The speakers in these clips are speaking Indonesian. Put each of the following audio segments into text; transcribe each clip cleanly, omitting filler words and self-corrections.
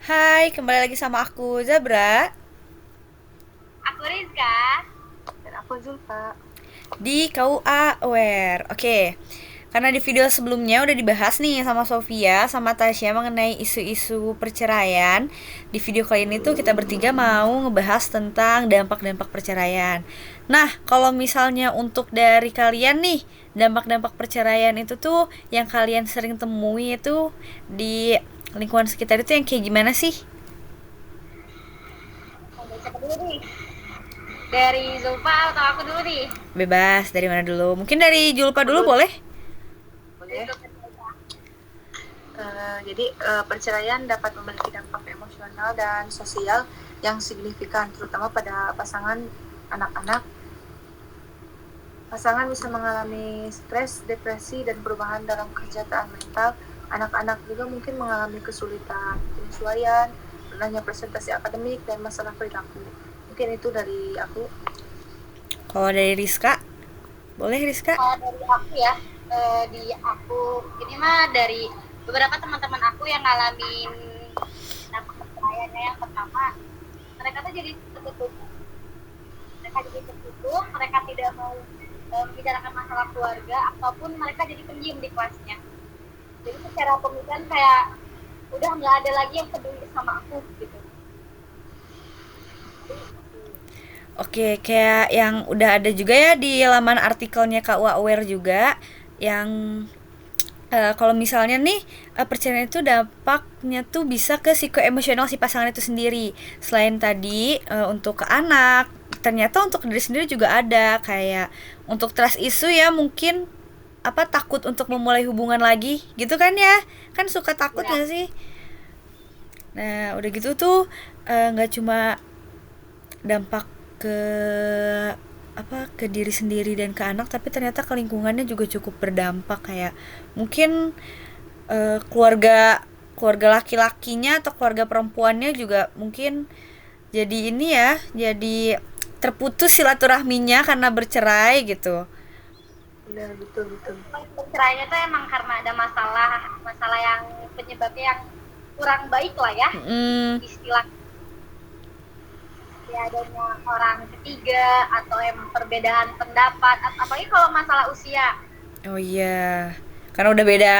Hai, kembali lagi sama aku, Zabra, Aku Rizka. Dan aku Zulfa. di KUA Aware. Oke, karena di video sebelumnya udah dibahas nih sama Sofia, sama Tasya mengenai isu-isu perceraian. Di video kali ini tuh kita bertiga mau ngebahas tentang dampak-dampak perceraian. Nah, kalau misalnya untuk dari kalian nih, dampak-dampak perceraian itu tuh yang kalian sering temui itu di lingkungan sekitar itu yang kayak gimana sih? Dari siapa dulu nih? Dari Zulfa atau aku dulu nih? Bebas, dari mana dulu? Mungkin dari Julpa Aku dulu dulu deh, boleh? boleh. Jadi perceraian dapat memiliki dampak emosional dan sosial yang signifikan, terutama pada pasangan anak-anak. Pasangan bisa mengalami stres, depresi, dan perubahan dalam kesejahteraan mental. Anak-anak juga mungkin mengalami kesulitan penyesuaian, rendahnya presentasi akademik, dan masalah perilaku. Mungkin itu dari aku. Kalau dari Rizka, boleh Rizka? Kalau dari aku ya, di aku ini mah dari beberapa teman-teman aku yang ngalamin dampak perceraiannya. Yang pertama, mereka tuh jadi tertutup. Mereka tidak mau membicarakan masalah keluarga ataupun mereka jadi pendiam di kelasnya. Jadi secara pemikiran kayak udah nggak ada lagi yang peduli sama aku gitu. Oke, kayak yang udah ada juga ya di laman artikelnya KUA Aware juga yang kalau misalnya nih perceraian itu dampaknya tuh bisa ke psikoemosional si pasangan itu sendiri. Selain tadi untuk ke anak, ternyata untuk diri sendiri juga ada kayak untuk trust issue ya mungkin apa takut untuk memulai hubungan lagi gitu kan ya, kan suka takut Ya, gak sih? Nah udah gitu tuh nggak cuma dampak ke apa ke diri sendiri dan ke anak, tapi ternyata ke lingkungannya juga cukup berdampak kayak mungkin keluarga keluarga laki-lakinya atau keluarga perempuannya juga mungkin jadi ini ya, jadi terputus silaturahminya karena bercerai gitu. Benar, betul, betul. perceraiannya tuh emang karena ada masalah masalah yang penyebabnya yang kurang baik lah ya, Hmm, istilah ya, adanya orang ketiga atau emang perbedaan pendapat, apalagi kalau masalah usia. oh iya, karena udah beda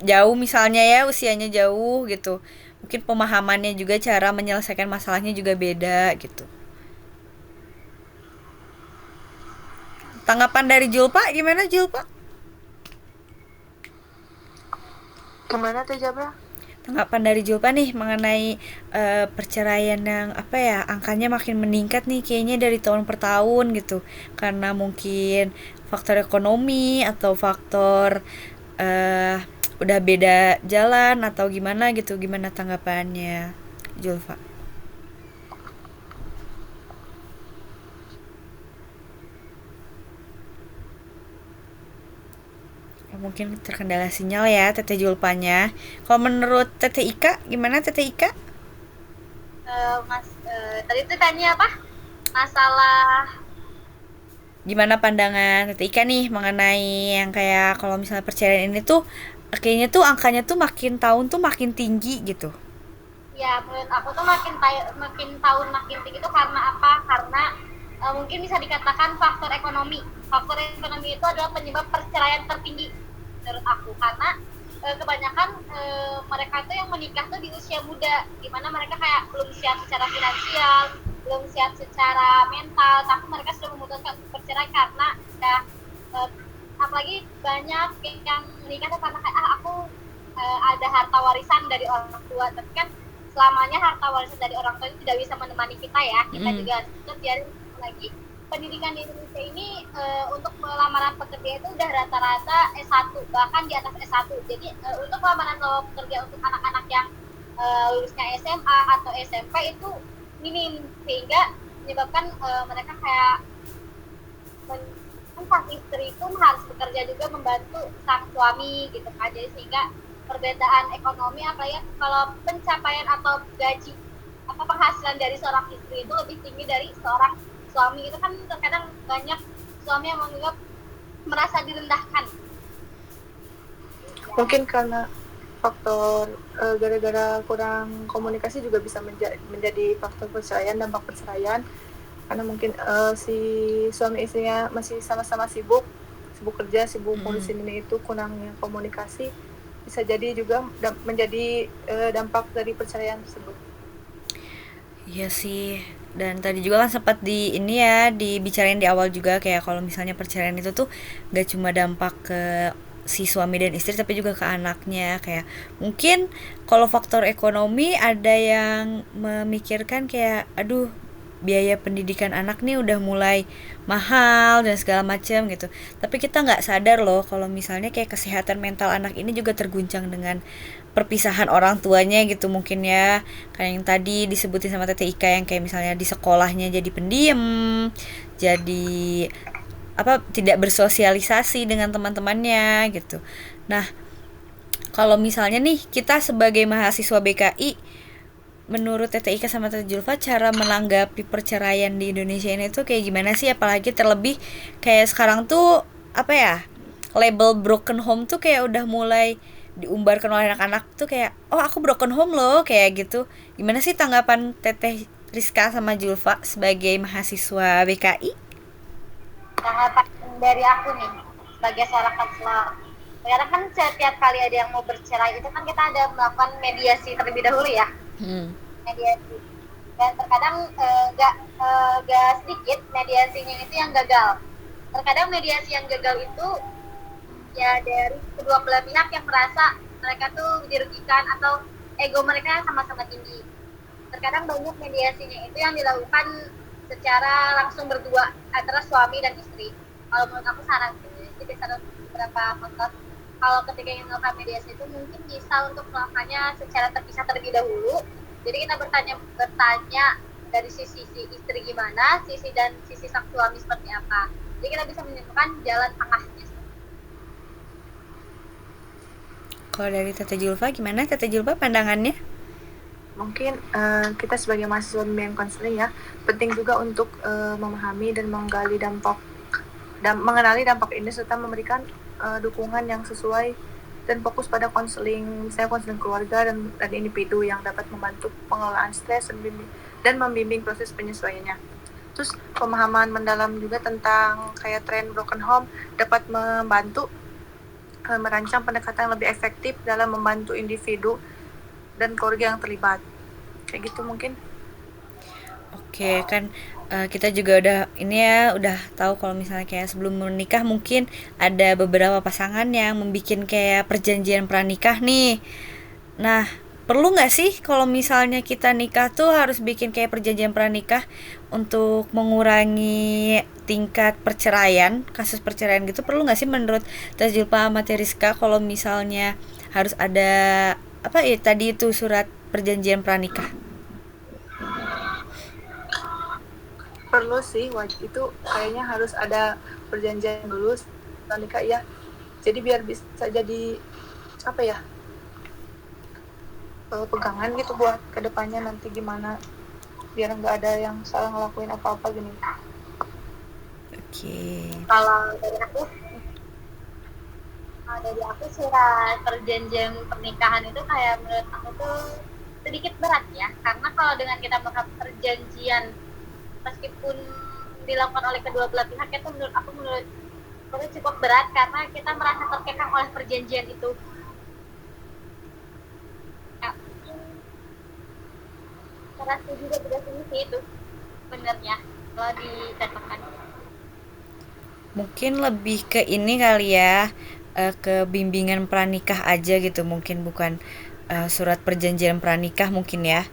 jauh misalnya ya, usianya jauh gitu, mungkin pemahamannya juga cara menyelesaikan masalahnya juga beda gitu. Tanggapan dari Julpa gimana Julpa? Gimana tuh Jabra? Tanggapan dari Julpa nih mengenai perceraian yang apa ya, angkanya makin meningkat nih kayaknya dari tahun per tahun gitu, karena mungkin faktor ekonomi atau faktor eh udah beda jalan atau gimana gitu, gimana tanggapannya Julfa? Mungkin terkendala sinyal ya Teteh Julpanya. Kalau menurut Teteh Ika gimana Teteh Ika? Tadi tuh tanya apa, masalah Gimana pandangan Teteh Ika nih mengenai yang kayak kalau misalnya perceraian ini tuh kayaknya tuh angkanya tuh makin tahun tuh makin tinggi gitu. ya. Menurut aku tuh makin tahun makin tinggi itu karena apa, karena mungkin bisa dikatakan faktor ekonomi itu adalah penyebab perceraian tertinggi menurut aku, karena kebanyakan mereka tuh yang menikah tuh di usia muda, dimana mereka kayak belum siap secara finansial, belum siap secara mental, tapi mereka sudah memutuskan untuk bercerai karena udah uh, apalagi banyak yang menikah tuh karena kayak aku ada harta warisan dari orang tua, tapi kan selamanya harta warisan dari orang tua itu tidak bisa menemani kita ya, kita Mm. juga terus biarin lagi. Pendidikan di Indonesia ini untuk lamaran pekerja itu udah rata-rata S1, bahkan di atas S1. Jadi untuk lamaran pekerja untuk anak-anak yang lulusnya SMA atau SMP itu minim, sehingga menyebabkan mereka kayak sang istri itu harus bekerja juga membantu sang suami gitu kan. Jadi sehingga perbedaan ekonomi apa ya, kalau pencapaian atau gaji apa penghasilan dari seorang istri itu lebih tinggi dari seorang suami, itu kan terkadang banyak suami yang menganggap merasa direndahkan ya. Mungkin karena faktor gara-gara kurang komunikasi juga bisa menjadi faktor perceraian, dampak perceraian, karena mungkin si suami istrinya masih sama-sama sibuk kerja, sibuk ngurusin ini itu, kurangnya komunikasi bisa jadi juga menjadi dampak dari perceraian tersebut. Iya sih. Dan tadi juga kan sempat di ini ya dibicarain di awal juga kayak kalau misalnya perceraian itu tuh gak cuma dampak ke si suami dan istri tapi juga ke anaknya. Kayak mungkin kalau faktor ekonomi ada yang memikirkan kayak aduh biaya pendidikan anak nih udah mulai mahal dan segala macam gitu. Tapi kita nggak sadar loh kalau misalnya kayak kesehatan mental anak ini juga terguncang dengan perpisahan orang tuanya gitu mungkin ya. Kayak yang tadi disebutin sama Tete Ika yang kayak misalnya di sekolahnya jadi pendiam, jadi apa tidak bersosialisasi dengan teman-temannya gitu. Nah, kalau misalnya nih kita sebagai mahasiswa BKI, menurut Tete Ika sama Tete Julfa cara menanggapi perceraian di Indonesia ini tuh kayak gimana sih, apalagi terlebih kayak sekarang tuh apa ya, label broken home tuh kayak udah mulai diumbarkan oleh anak-anak tuh kayak oh aku broken home loh kayak gitu. Gimana sih tanggapan Teteh Rizka sama Julfa sebagai mahasiswa BKI? Tanggapan dari aku nih sebagai seorang konselor, sekarang kan setiap kali ada yang mau bercerai itu kan kita ada melakukan mediasi terlebih dahulu ya. Mediasi, dan terkadang gak sedikit mediasinya itu yang gagal. Terkadang mediasi yang gagal itu ya dari kedua belah pihak yang merasa mereka tuh dirugikan atau ego mereka sama-sama tinggi. Terkadang banyak mediasinya itu yang dilakukan secara langsung berdua antara suami dan istri. Kalau menurut aku saran jadi saran beberapa konten, kalau ketika ingin melakukan mediasi itu mungkin bisa untuk melakukannya secara terpisah terlebih dahulu. Jadi kita bertanya dari sisi istri gimana, sisi sang suami seperti apa. Jadi kita bisa menemukan jalan tengahnya. Kalau dari Tete Julfa gimana? Tete Julfa pandangannya? Mungkin kita sebagai mahasiswa bimbingan konseling ya, penting juga untuk memahami dan mengenali dampak ini serta memberikan dukungan yang sesuai dan fokus pada konseling, misalnya konseling keluarga dan individu yang dapat membantu pengelolaan stres dan membimbing proses penyesuaiannya. Terus pemahaman mendalam juga tentang kayak tren broken home dapat membantu merancang pendekatan yang lebih efektif dalam membantu individu dan keluarga yang terlibat. Kayak gitu mungkin. Oke, kan kita juga udah tahu kalau misalnya kayak sebelum menikah mungkin ada beberapa pasangan yang membikin kayak perjanjian pranikah nih. Nah, perlu nggak sih kalau misalnya kita nikah tuh harus bikin kayak perjanjian pranikah untuk mengurangi tingkat perceraian, kasus perceraian gitu, perlu nggak sih menurut Teh Julfa sama Teh Rizka kalau misalnya harus ada apa ya tadi itu surat perjanjian pranikah? Perlu sih, wajib itu kayaknya harus ada perjanjian dulu nikah ya. Jadi biar bisa jadi apa ya, pegangan gitu buat kedepannya nanti gimana, biar nggak ada yang salah ngelakuin apa-apa gini. Oke. Kalau dari aku surat perjanjian pernikahan itu kayak menurut aku tuh sedikit berat ya, karena kalau dengan kita melakukan perjanjian meskipun dilakukan oleh kedua belah pihak itu menurut aku cukup berat karena kita merasa terkekang oleh perjanjian itu. Ya, saya setuju juga tidak sih itu benernya kalau dikatakan. Mungkin lebih ke ini kali ya, ke bimbingan pranikah aja gitu mungkin, bukan surat perjanjian pranikah mungkin ya.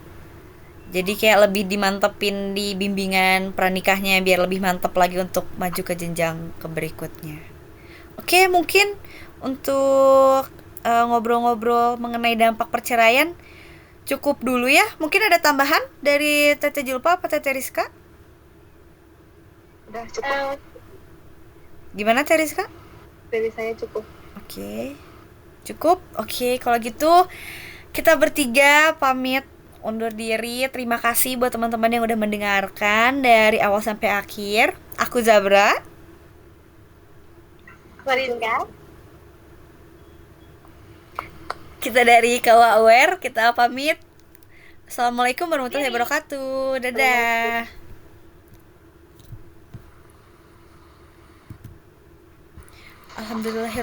Jadi kayak lebih dimantepin di bimbingan pranikahnya biar lebih mantep lagi untuk maju ke jenjang ke berikutnya. Oke, mungkin untuk ngobrol-ngobrol mengenai dampak perceraian cukup dulu ya. Mungkin ada tambahan dari Tete Julfa atau Tete Rizka? Udah cukup. Gimana Tete Rizka? Dari saya cukup. Oke. Cukup? Oke, kalau gitu kita bertiga pamit undur diri. Terima kasih buat teman-teman yang udah mendengarkan dari awal sampai akhir. Aku Zabra. Rinka. Kita dari KUA Aware, kita pamit. Assalamualaikum warahmatullahi wabarakatuh. Dadah. Alhamdulillah.